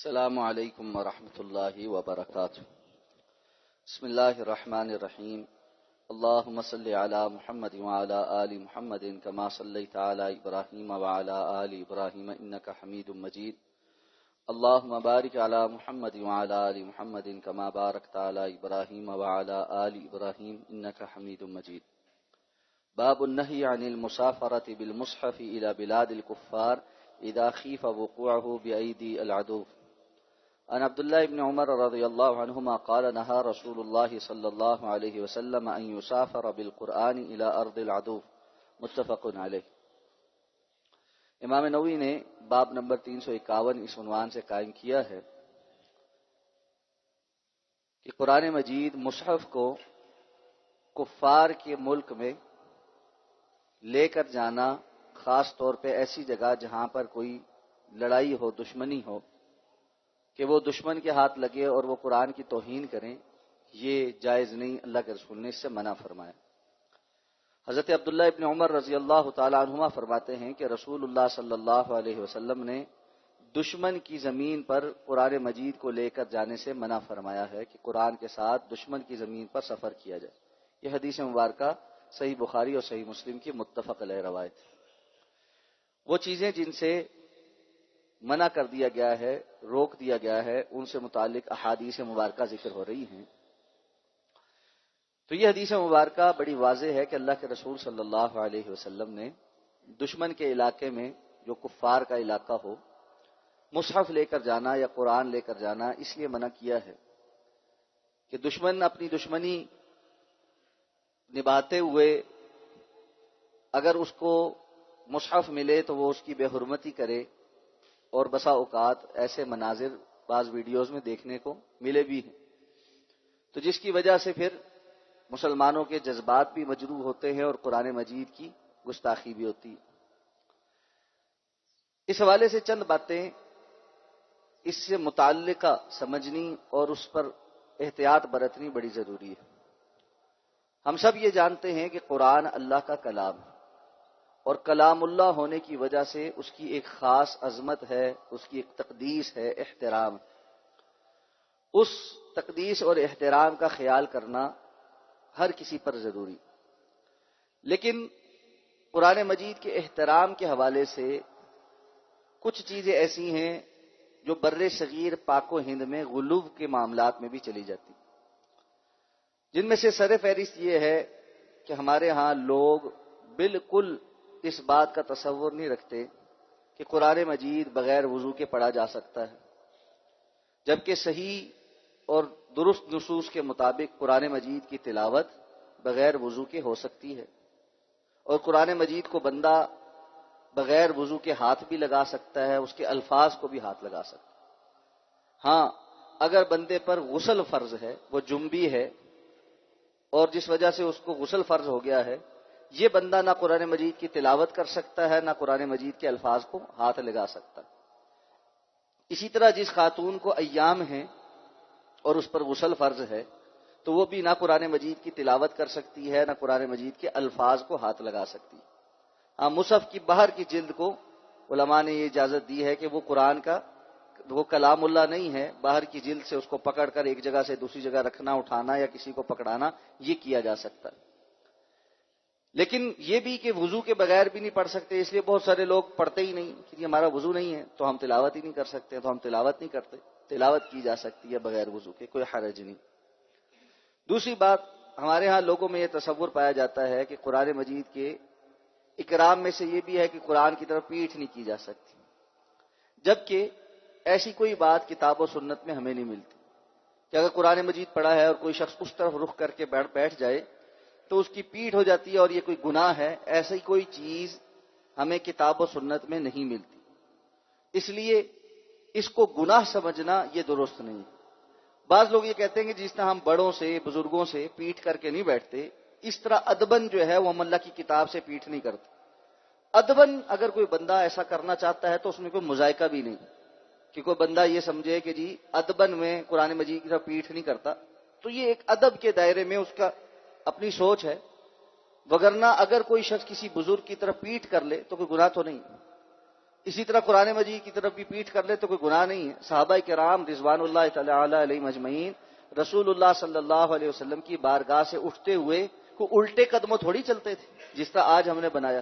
السلام علیکم ورحمۃ اللہ وبرکاتہ۔ بسم اللہ الرحمن الرحیم۔ اللہم صلی علی محمد وعلی آل محمد کما صلیت علی ابراہیم وعلی آل ابراہیم انک حمید مجید۔ اللہم بارک علی محمد وعلی آل محمد کما بارکت علی ابراہیم وعلی آل ابراہیم انک حمید مجید۔ باب النہی عن المسافرۃ بالمصحف الی بلاد الکفار اذا خیف وقوعه بأیدی العدو۔ عن عبد الله بن عمر رضی اللہ عنہما قال نہى رسول اللہ صلی اللہ علیہ وسلم ان يسافر بالقرآن الى ارض العدو، متفق علیہ۔ امام نووی نے باب نمبر 351 اس عنوان سے قائم کیا ہے کہ قرآن مجید مصحف کو کفار کے ملک میں لے کر جانا، خاص طور پہ ایسی جگہ جہاں پر کوئی لڑائی ہو، دشمنی ہو، کہ وہ دشمن کے ہاتھ لگے اور وہ قرآن کی توہین کریں، یہ جائز نہیں، اللہ کے رسول نے اس سے منع فرمایا۔ حضرت عبداللہ ابن عمر رضی اللہ تعالی عنہما فرماتے ہیں کہ رسول اللہ صلی اللہ علیہ وسلم نے دشمن کی زمین پر قرآن مجید کو لے کر جانے سے منع فرمایا ہے کہ قرآن کے ساتھ دشمن کی زمین پر سفر کیا جائے۔ یہ حدیث مبارکہ صحیح بخاری اور صحیح مسلم کی متفق علیہ روایت ہے۔ وہ چیزیں جن سے منع کر دیا گیا ہے، روک دیا گیا ہے، ان سے متعلق احادیث مبارکہ ذکر ہو رہی ہیں۔ تو یہ حدیث مبارکہ بڑی واضح ہے کہ اللہ کے رسول صلی اللہ علیہ وسلم نے دشمن کے علاقے میں، جو کفار کا علاقہ ہو، مصحف لے کر جانا یا قرآن لے کر جانا اس لیے منع کیا ہے کہ دشمن اپنی دشمنی نبھاتے ہوئے اگر اس کو مصحف ملے تو وہ اس کی بے حرمتی کرے، اور بسا اوقات ایسے مناظر بعض ویڈیوز میں دیکھنے کو ملے بھی ہیں، تو جس کی وجہ سے پھر مسلمانوں کے جذبات بھی مجروح ہوتے ہیں اور قرآن مجید کی گستاخی بھی ہوتی ہے۔ اس حوالے سے چند باتیں اس سے متعلقہ سمجھنی اور اس پر احتیاط برتنی بڑی ضروری ہے۔ ہم سب یہ جانتے ہیں کہ قرآن اللہ کا کلام ہے، اور کلام اللہ ہونے کی وجہ سے اس کی ایک خاص عظمت ہے، اس کی ایک تقدیس ہے، احترام۔ اس تقدیس اور احترام کا خیال کرنا ہر کسی پر ضروری۔ لیکن قرآن مجید کے احترام کے حوالے سے کچھ چیزیں ایسی ہیں جو بر صغیر پاک و ہند میں غلو کے معاملات میں بھی چلی جاتی، جن میں سے سر فہرست یہ ہے کہ ہمارے ہاں لوگ بالکل اس بات کا تصور نہیں رکھتے کہ قرآن مجید بغیر وضو کے پڑھا جا سکتا ہے، جبکہ صحیح اور درست نصوص کے مطابق قرآن مجید کی تلاوت بغیر وضو کے ہو سکتی ہے، اور قرآن مجید کو بندہ بغیر وضو کے ہاتھ بھی لگا سکتا ہے، اس کے الفاظ کو بھی ہاتھ لگا سکتا ہے۔ ہاں، اگر بندے پر غسل فرض ہے، وہ جنبی ہے، اور جس وجہ سے اس کو غسل فرض ہو گیا ہے، یہ بندہ نہ قرآن مجید کی تلاوت کر سکتا ہے، نہ قرآن مجید کے الفاظ کو ہاتھ لگا سکتا۔ اسی طرح جس خاتون کو ایام ہیں اور اس پر غسل فرض ہے، تو وہ بھی نہ قرآن مجید کی تلاوت کر سکتی ہے، نہ قرآن مجید کے الفاظ کو ہاتھ لگا سکتی۔ ہاں، مصحف کی باہر کی جلد کو علماء نے یہ اجازت دی ہے کہ وہ قرآن کا، وہ کلام اللہ نہیں ہے، باہر کی جلد سے اس کو پکڑ کر ایک جگہ سے دوسری جگہ رکھنا، اٹھانا یا کسی کو پکڑانا، یہ کیا جا سکتا ہے۔ لیکن یہ بھی کہ وضو کے بغیر بھی نہیں پڑھ سکتے، اس لیے بہت سارے لوگ پڑھتے ہی نہیں کہ ہمارا وضو نہیں ہے تو ہم تلاوت ہی نہیں کر سکتے، تو ہم تلاوت نہیں کرتے۔ تلاوت کی جا سکتی ہے بغیر وضو کے، کوئی حرج نہیں۔ دوسری بات، ہمارے ہاں لوگوں میں یہ تصور پایا جاتا ہے کہ قرآن مجید کے اکرام میں سے یہ بھی ہے کہ قرآن کی طرف پیٹھ نہیں کی جا سکتی، جبکہ ایسی کوئی بات کتاب و سنت میں ہمیں نہیں ملتی کہ اگر قرآن مجید پڑھا ہے اور کوئی شخص اس طرف رخ کر کے بیٹھ جائے تو اس کی پیٹھ ہو جاتی ہے اور یہ کوئی گناہ ہے۔ ایسی کوئی چیز ہمیں کتاب و سنت میں نہیں ملتی، اس لیے اس کو گناہ سمجھنا یہ درست نہیں ہے۔ بعض لوگ یہ کہتے ہیں کہ جس طرح ہم بڑوں سے، بزرگوں سے پیٹھ کر کے نہیں بیٹھتے، اس طرح ادبن جو ہے وہ ہم اللہ کی کتاب سے پیٹھ نہیں کرتے۔ ادبن اگر کوئی بندہ ایسا کرنا چاہتا ہے تو اس میں کوئی مذائقہ بھی نہیں کہ کوئی بندہ یہ سمجھے کہ جی ادبن میں قرآن مجید کی طرف پیٹھ نہیں کرتا، تو یہ ایک ادب کے دائرے میں اس کا اپنی سوچ ہے، وگرنہ اگر کوئی شخص کسی بزرگ کی طرف پیٹھ کر لے تو کوئی گناہ تو نہیں۔ اسی طرح قرآن مجید کی طرف بھی پیٹھ کر لے تو کوئی گناہ نہیں ہے. صحابہ کرام رضوان اللہ تعالی علیہم اجمعین رسول اللہ صلی اللہ علیہ وسلم کی بارگاہ سے اٹھتے ہوئے کو الٹے قدموں تھوڑی چلتے تھے جس طرح آج ہم نے بنایا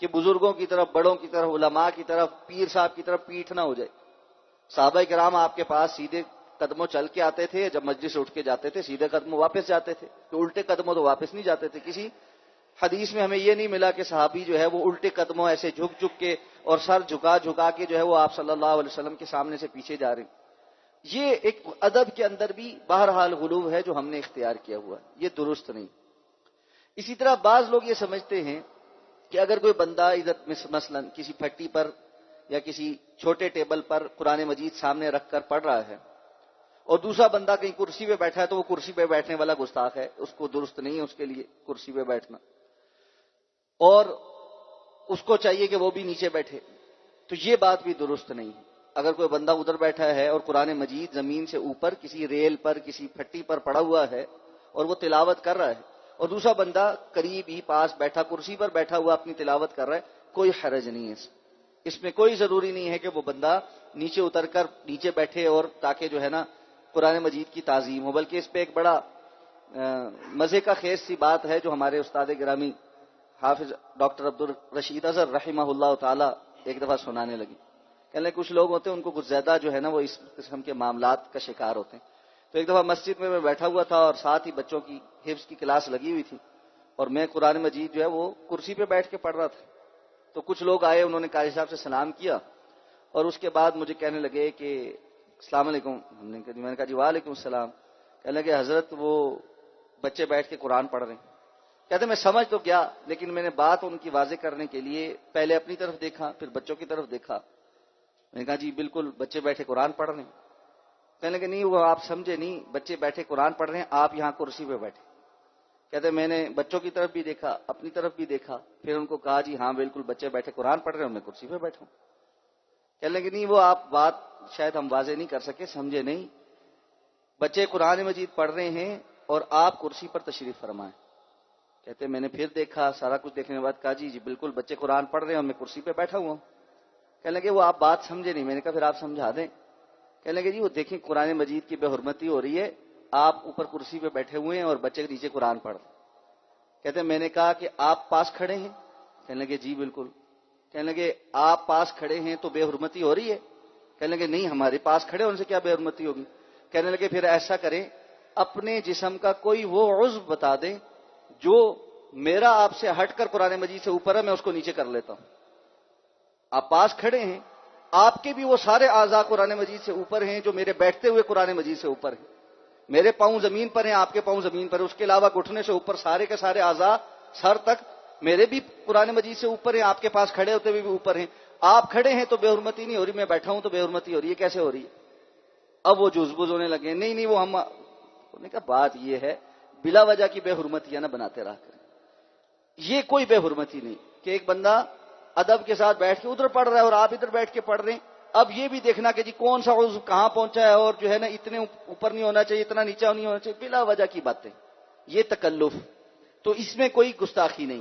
کہ بزرگوں کی طرف، بڑوں کی طرف، علماء کی طرف، پیر صاحب کی طرف پیٹھ نہ ہو جائے. صحابہ کرام آپ کے پاس سیدھے قدموں چل کے آتے تھے، جب مجلس سے اٹھ کے جاتے تھے سیدھے قدموں واپس جاتے تھے، تو الٹے قدموں تو واپس نہیں جاتے تھے. کسی حدیث میں ہمیں یہ نہیں ملا کہ صحابی جو ہے وہ الٹے قدموں ایسے جھک جھک کے اور سر جھکا جھکا کے جو ہے وہ آپ صلی اللہ علیہ وسلم کے سامنے سے پیچھے جا رہے ہیں. یہ ایک ادب کے اندر بھی بہرحال غلو ہے جو ہم نے اختیار کیا ہوا ہے، یہ درست نہیں. اسی طرح بعض لوگ یہ سمجھتے ہیں کہ اگر کوئی بندہ ادھر مثلا کسی پھٹی پر یا کسی چھوٹے ٹیبل پر قرآن مجید سامنے رکھ کر پڑھ رہا ہے اور دوسرا بندہ کہیں کرسی پہ بیٹھا ہے تو وہ کرسی پہ بیٹھنے والا گستاخ ہے، اس کو درست نہیں ہے اس کے لیے کرسی پہ بیٹھنا، اور اس کو چاہیے کہ وہ بھی نیچے بیٹھے. تو یہ بات بھی درست نہیں ہے. اگر کوئی بندہ ادھر بیٹھا ہے اور قرآن مجید زمین سے اوپر کسی ریل پر کسی پھٹی پر پڑا ہوا ہے اور وہ تلاوت کر رہا ہے اور دوسرا بندہ قریب ہی پاس بیٹھا کرسی پر بیٹھا ہوا اپنی تلاوت کر رہا ہے، کوئی حرج نہیں ہے. اس میں کوئی ضروری نہیں ہے کہ وہ بندہ نیچے اتر کر نیچے بیٹھے اور تاکہ جو ہے نا قرآن مجید کی تعظیم ہو. بلکہ اس پہ ایک بڑا مزے کا خیز سی بات ہے جو ہمارے استاد گرامی حافظ ڈاکٹر عبدالرشید اظہر رحمہ اللہ تعالی ایک دفعہ سنانے لگی. کہنے لگے کچھ لوگ ہوتے ہیں ان کو کچھ زیادہ جو ہے نا وہ اس قسم کے معاملات کا شکار ہوتے ہیں. تو ایک دفعہ مسجد میں بیٹھا ہوا تھا اور ساتھ ہی بچوں کی حفظ کی کلاس لگی ہوئی تھی اور میں قرآن مجید جو ہے وہ کرسی پہ بیٹھ کے پڑھ رہا تھا. تو کچھ لوگ آئے، انہوں نے قاری صاحب سے سلام کیا اور اس کے بعد مجھے کہنے لگے کہ السلام علیکم. میں نے کہا جی وعلیکم السلام. کہنے لگے حضرت وہ بچے بیٹھ کے قرآن پڑھ رہے ہیں. کہتے میں سمجھ تو کیا لیکن میں نے بات ان کی واضح کرنے کے لیے پہلے اپنی طرف دیکھا پھر بچوں کی طرف دیکھا. میں نے کہا جی بالکل بچے بیٹھے قرآن پڑھ رہے ہیں. کہنے لگے نہیں وہ آپ سمجھے نہیں، بچے بیٹھے قرآن پڑھ رہے ہیں، آپ یہاں کرسی پہ بیٹھے. کہتے میں نے بچوں کی طرف بھی دیکھا اپنی طرف بھی دیکھا پھر ان کو کہا جی ہاں بالکل بچے بیٹھے قرآن پڑھ رہے ہیں اور میں کرسی پہ بیٹھا ہوں. کہنے لگے نہیں وہ آپ بات شاید ہم واضح نہیں کر سکے، سمجھے نہیں. بچے قرآن مجید پڑھ رہے ہیں اور آپ کرسی پر تشریف فرمائیں. کہتے میں نے پھر دیکھا، سارا کچھ دیکھنے کے بعد کہا جی بالکل بچے قرآن پڑھ رہے ہیں اور میں کرسی پہ بیٹھا ہوا ہوں. کہنے لگے وہ آپ بات سمجھے نہیں. میں نے کہا پھر آپ سمجھا دیں. کہنے لگے جی وہ دیکھیں قرآن مجید کی بے حرمتی ہو رہی ہے، آپ اوپر کرسی پہ بیٹھے ہوئے ہیں اور بچے نیچے قرآن پڑھ رہے ہیں. کہتے میں نے کہا کہ آپ پاس کھڑے ہیں. کہنے لگے جی بالکل. کہنے لگے آپ پاس کھڑے ہیں تو بے حرمتی ہو رہی ہے. کہنے لگے نہیں ہمارے پاس کھڑے ان سے کیا بے حرمتی ہوگی. کہنے لگے پھر ایسا کریں اپنے جسم کا کوئی وہ عضو بتا دیں جو میرا آپ سے ہٹ کر قرآن مجید سے اوپر ہے، میں اس کو نیچے کر لیتا ہوں. آپ پاس کھڑے ہیں، آپ کے بھی وہ سارے اعضاء قرآن مجید سے اوپر ہیں جو میرے بیٹھتے ہوئے قرآن مجید سے اوپر ہیں. میرے پاؤں زمین پر ہیں، آپ کے پاؤں زمین پر ہیں، اس کے علاوہ گھٹنے سے اوپر سارے کے سارے اعضاء سر تک میرے بھی قرآن مجید سے اوپر ہیں، آپ کے پاس کھڑے ہوتے ہوئے بھی اوپر ہیں. آپ کھڑے ہیں تو بے حرمتی نہیں ہو رہی، میں بیٹھا ہوں تو بے حرمتی ہو رہی ہے. کیسے ہو رہی ہے؟ اب وہ جزبز ہونے لگے. نہیں وہ ہم نے کہا بات یہ ہے بلا وجہ کی بے حرمتیاں نہ بناتے رہا کریں. یہ کوئی بے حرمتی نہیں کہ ایک بندہ ادب کے ساتھ بیٹھ کے ادھر پڑھ رہا ہے اور آپ ادھر بیٹھ کے پڑھ رہے ہیں. اب یہ بھی دیکھنا کہ جی کون سا عضو کہاں پہنچا ہے اور جو ہے نا اتنے اوپر نہیں ہونا چاہیے اتنا نیچے نہیں ہونا چاہیے، بلا وجہ کی باتیں، یہ تکلف. تو اس میں کوئی گستاخی نہیں.